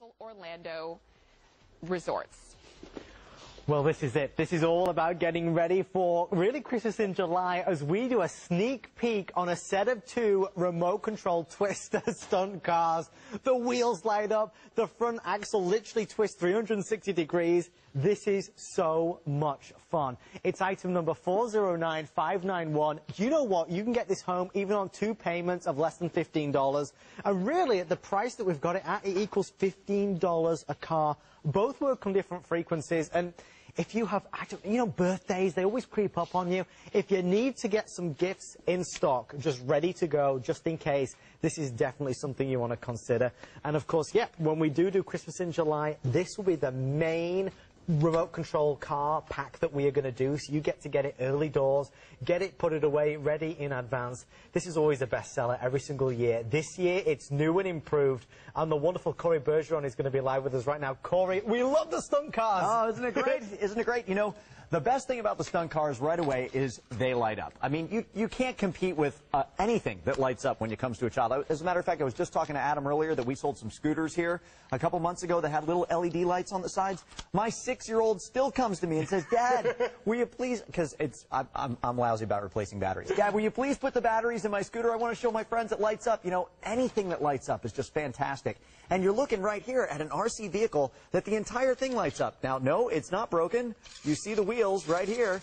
Universal Orlando resorts. Well, this is it. This is all about getting ready for really Christmas in July as we do a sneak peek on a set of 2 remote-controlled Twister stunt cars. The wheels light up, the front axle literally twists 360 degrees. This is so much fun. It's item number 409591. Do you know what? You can get this home even on 2 payments of less than $15. And really, at the price that we've got it at, it equals $15 a car. Both work on different frequencies, and if you have, birthdays, they always creep up on you. If you need to get some gifts in stock, just ready to go, just in case, this is definitely something you want to consider. And of course, when we do Christmas in July, this will be the main remote control car pack that we are going to do, so you get to get it early doors, get it, put it away, ready in advance. This is always a bestseller every single year. This year it's new and improved, and the wonderful Corey Bergeron is going to be live with us right now. Corey, we love the stunt cars. Oh, isn't it great? Isn't it great? You know, the best thing about the stunt cars right away is they light up. I mean, you can't compete with anything that lights up when it comes to a child. As a matter of fact, I was just talking to Adam earlier that we sold some scooters here a couple months ago that had little LED lights on the sides. My 6-year-old still comes to me and says, "Dad, will you please," because I'm lousy about replacing batteries. "Dad, will you please put the batteries in my scooter? I want to show my friends it lights up." You know, anything that lights up is just fantastic. And you're looking right here at an RC vehicle that the entire thing lights up. Now, no, it's not broken. You see the wheels right here.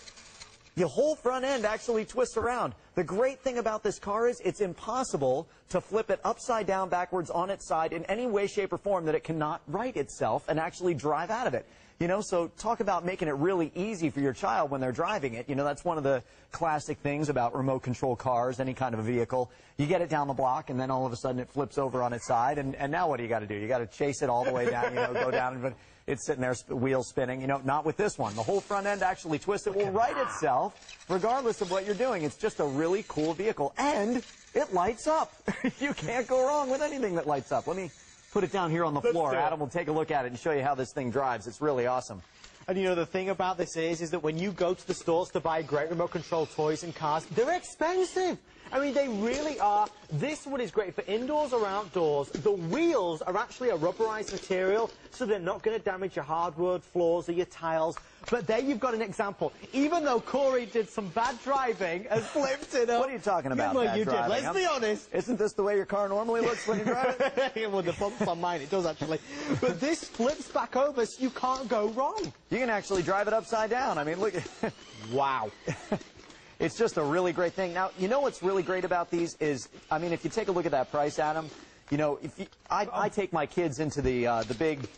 The whole front end actually twists around. The great thing about this car is it's impossible to flip it upside down, backwards, on its side in any way, shape, or form that it cannot right itself and actually drive out of it. You know, so talk about making it really easy for your child when they're driving it. You know, that's one of the classic things about remote control cars, any kind of a vehicle. You get it down the block, and then all of a sudden it flips over on its side, and now what do? You got to chase it all the way down, go down, but it's sitting there, wheels spinning. You know, not with this one. The whole front end actually twists. It will right itself, regardless of what you're doing. It's just a really cool vehicle, and it lights up. You can't go wrong with anything that lights up. Let me put it down here on the floor. Adam will take a look at it and show you how this thing drives. It's really awesome. And you know, the thing about this is that when you go to the stores to buy great remote control toys and cars, they're expensive. I mean, they really are. This one is great for indoors or outdoors. The wheels are actually a rubberized material, so they're not going to damage your hardwood floors or your tiles. But there you've got an example. Even though Corey did some bad driving and flipped it up. What are you talking about, well, bad you driving? did. Let's be honest. Isn't this the way your car normally looks when you drive it? Well, the bump's on mine. It does, actually. But this flips back over, so you can't go wrong. You can actually drive it upside down. I mean, look. Wow. It's just a really great thing. Now, you know what's really great about these is, I mean, if you take a look at that price, Adam, you know, I take my kids into the big,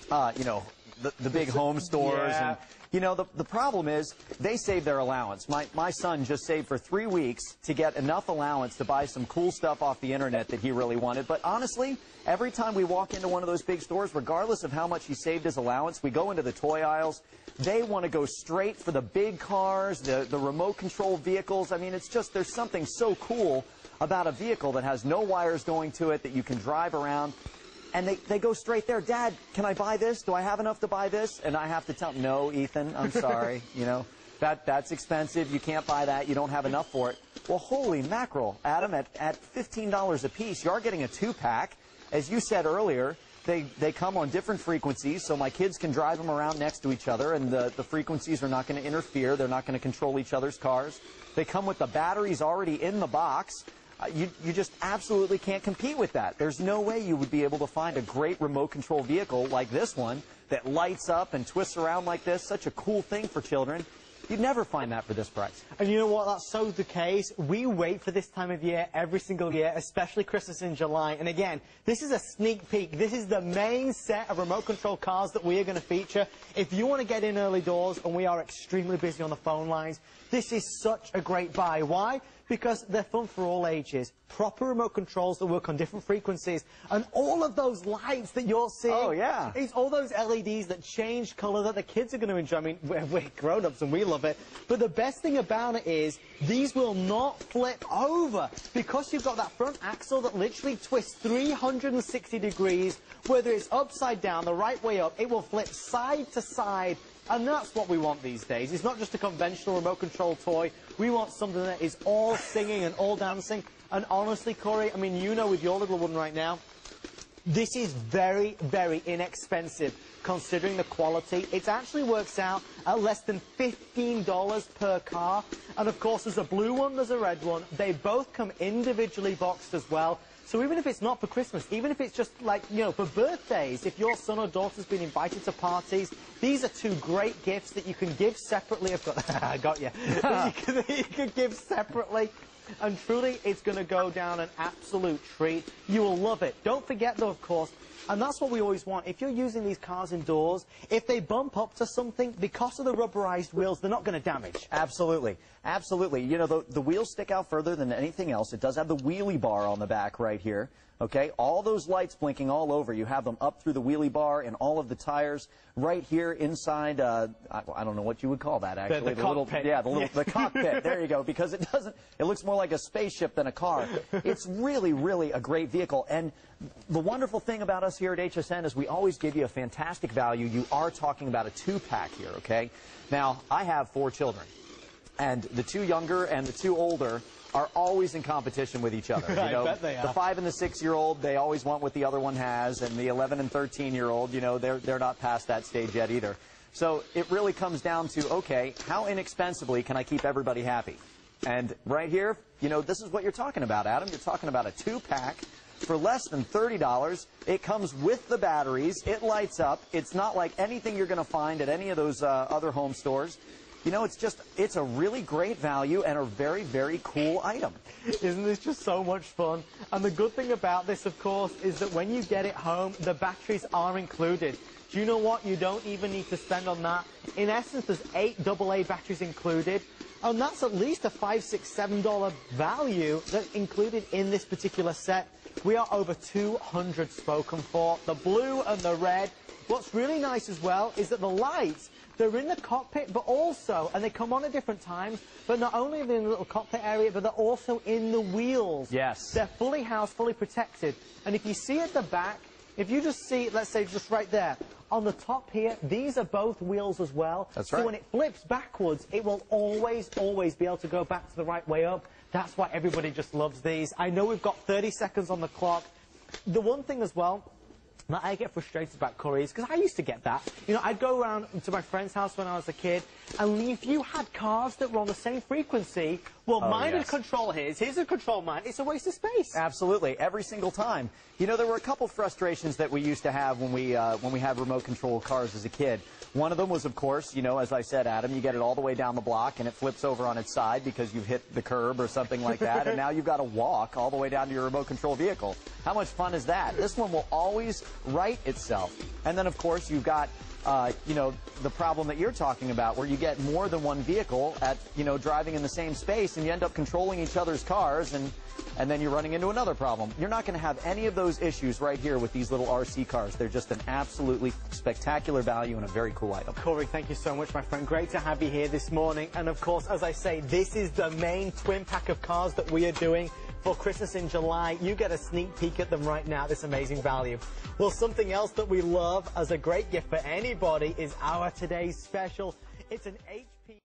the big home stores, yeah. And you know, the problem is they save their allowance. My son just saved for 3 weeks to get enough allowance to buy some cool stuff off the internet that he really wanted. But honestly, every time we walk into one of those big stores, regardless of how much he saved his allowance, we go into the toy aisles. They want to go straight for the big cars, the remote control vehicles. I mean, it's just, there's something so cool about a vehicle that has no wires going to it, that you can drive around. And they go straight there. "Dad, can I buy this? Do I have enough to buy this?" And I have to tell them, "No, Ethan, I'm sorry. You know, that's expensive. You can't buy that. You don't have enough for it." Well, holy mackerel, Adam, at $15 a piece, you are getting a 2-pack. As you said earlier, they come on different frequencies, so my kids can drive them around next to each other, and the frequencies are not going to interfere. They're not going to control each other's cars. They come with the batteries already in the box. You just absolutely can't compete with that. There's no way you would be able to find a great remote control vehicle like this one that lights up and twists around like this. Such a cool thing for children. You'd never find that for this price. And you know what? That's so the case. We wait for this time of year every single year, especially Christmas in July. And again, this is a sneak peek. This is the main set of remote control cars that we are going to feature. If you want to get in early doors, and we are extremely busy on the phone lines, this is such a great buy. Why? Because they're fun for all ages. Proper remote controls that work on different frequencies. And all of those lights that you're seeing. Oh, yeah. It's all those LEDs that change color that the kids are going to enjoy. I mean, we're grown-ups and we love it. But the best thing about it is these will not flip over because you've got that front axle that literally twists 360 degrees. Whether it's upside down, the right way up, it will flip side to side. And that's what we want these days. It's not just a conventional remote control toy. We want something that is all singing and all dancing. And honestly, Corey, I mean, you know with your little one right now, This is very, very inexpensive considering the quality. It actually works out at less than $15 per car. And of course, there's a blue one, there's a red one. They both come individually boxed as well. So even if it's not for Christmas, even if it's just like, you know, for birthdays, if your son or daughter's been invited to parties, these are two great gifts that you can give separately. I got you. that you can give separately. And truly, it's going to go down an absolute treat. You will love it. Don't forget, though, of course, and that's what we always want. If you're using these cars indoors, if they bump up to something, because of the rubberized wheels, they're not going to damage. Absolutely. Absolutely. You know, the wheels stick out further than anything else. It does have the wheelie bar on the back right here. Okay, all those lights blinking all over. You have them up through the wheelie bar and all of the tires right here inside. I don't know what you would call that actually. The cockpit. The cockpit. There you go. Because it looks more like a spaceship than a car. It's really, really a great vehicle. And the wonderful thing about us here at HSN is we always give you a fantastic value. You are talking about a 2-pack here. Okay. Now I have 4 children, and the 2 younger and the 2 older are always in competition with each other. You know, I bet they are. The 5 and the 6-year-old, they always want what the other one has, and the 11 and 13-year-old, you know, they're not past that stage yet either. So it really comes down to, okay, how inexpensively can I keep everybody happy? And right here, you know, this is what you're talking about, Adam. You're talking about a 2-pack for less than $30. It comes with the batteries. It lights up. It's not like anything you're going to find at any of those other home stores. You know, it's a really great value and a very, very cool item. Isn't this just so much fun? And the good thing about this, of course, is that when you get it home, the batteries are included. Do you know what? You don't even need to spend on that. In essence, there's 8 AA batteries included. And that's at least a $5, $6, $7 value that's included in this particular set. We are over 200 spoken for. The blue and the red. What's really nice as well is that the lights, they're in the cockpit, but also, and they come on at different times, but not only are they in the little cockpit area, but they're also in the wheels. Yes. They're fully housed, fully protected. And if you see at the back, if you just see, let's say just right there, on the top here, these are both wheels as well. That's right. So when it flips backwards, it will always, always be able to go back to the right way up. That's why everybody just loves these. I know we've got 30 seconds on the clock. The one thing as well that I get frustrated about, Corey, is because I used to get that. You know, I'd go around to my friend's house when I was a kid, and if you had cars that were on the same frequency, well, mine would control his would control mine. It's a waste of space. Absolutely, every single time. You know, there were a couple frustrations that we used to have when we had remote control cars as a kid. One of them was, of course, you know, as I said, Adam, you get it all the way down the block and it flips over on its side because you've hit the curb or something like that, and now you've got to walk all the way down to your remote control vehicle. How much fun is that? This one will always right itself. And then, of course, you've got you know, the problem that you're talking about, where you get more than one vehicle at, you know, driving in the same space, and you end up controlling each other's cars, and then you're running into another problem. You're not going to have any of those issues right here with these little RC cars. They're just an absolutely spectacular value and a very cool item. Corey, thank you so much, my friend. Great to have you here this morning. And of course, as I say, this is the main twin pack of cars that we are doing for Christmas in July. You get a sneak peek at them right now, this amazing value. Well, something else that we love as a great gift for anybody is our today's special. It's an HP